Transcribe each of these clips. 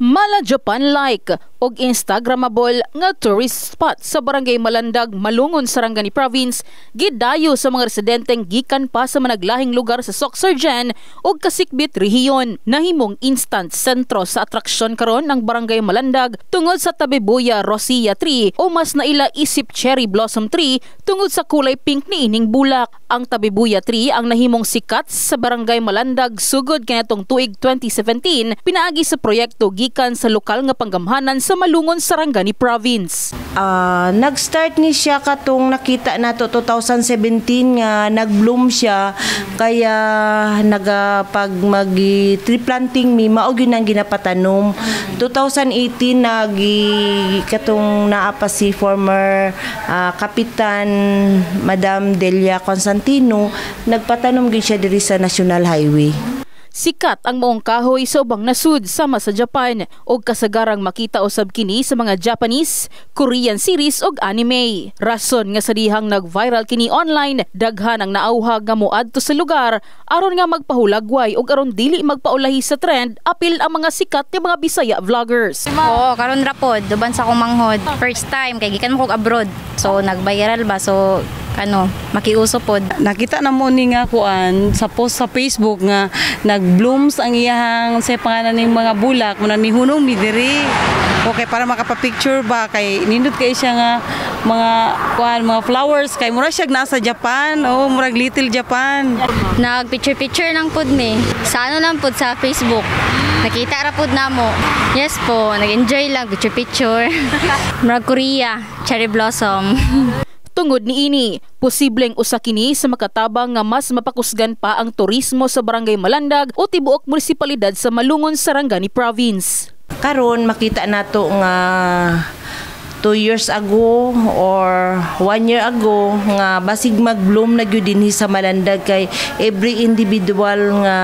Mala Japan-like og Instagrammable nga tourist spot sa Barangay Malandag, Malungon, Sarangani Province, gidayo sa mga residenteng gikan pa sa managlahing lugar sa Soxargen og Kasikbit rehiyon. Nahimong instant sentro sa atraksyon karon ng Barangay Malandag tungod sa Tabebuya Rosia tree o mas naila isip cherry blossom tree tungod sa kulay pink ni ining bulak. Ang Tabebuya tree ang nahimong sikat sa Barangay Malandag sugod kanatong tuig 2017 pinaagi sa proyekto gikan sa lokal nga panggamhanan sa Malungon, Sarangani Province. Nag-start ni siya katong nakita nato 2017 nga nag-bloom siya kaya pag tree planting mi mao gyud ang ginapatanom. 2018 katong naapa si former Kapitan Madam Delia Constantino, nagpatanom gyud siya diri sa National Highway. Sikat ang maong kahoy sa ubang nasud sama sa Japan og kasagarang makita usab kini sa mga Japanese, Korean series og anime. Rason nga sa dihang nag-viral kini online, daghan ang naauhag nga moadto sa lugar aron nga magpahulagway og aron dili magpaulahi sa trend apil ang mga sikat nga mga Bisaya vloggers. Oo, karon ra pod duban sa akong manghod. First time kay gikan mo kog abroad. So nag-viral ba so makiuso pod. Nakita na mo ni nga kuan sa post sa Facebook nga nagblooms ang iyang sa pangalan ning mga bulak mo ni hunong mi diri. Okay, para makapapicture ba kay nindot kay siya nga mga flowers kay mura siya nasa Japan o murag Little Japan. Nagpicture lang pod mi. Sa lang pod sa Facebook. Nakita ra pod namo. Yes po, nag-enjoy lang picture. Murag Korea, cherry blossom. Tungod niini, posibleng usa kini sa makatabang nga mas mapakusgan pa ang turismo sa Barangay Malandag o tibuok munisipalidad sa Malungon, Sarangani Province. Karon makita nato nga 2 years ago or 1 year ago nga basig mag-bloom na gyud dinhi sa Malandag kay every individual nga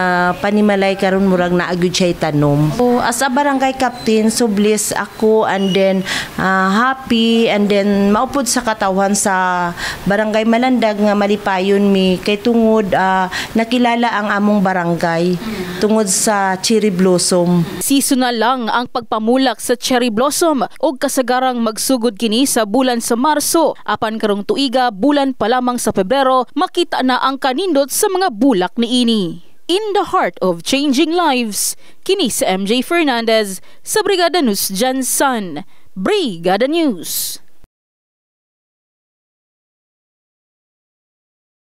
panimalay karon murag naa gyud siya tanom. So, as a barangay captain, so blessed ako and then happy and then maupod sa katawhan sa Barangay Malandag nga malipayon mi kay tungod nakilala ang among barangay tungod sa cherry blossom. Seasonal lang ang pagpamulak sa cherry blossom og kasagarang magsugod kini sa bulan sa Marso. Apan karong tuiga bulan pa lamang sa Pebrero makita na ang kanindot sa mga bulak niini. In the heart of changing lives, kini sa MJ Fernandez sa Brigada News Jansan. Brigada News.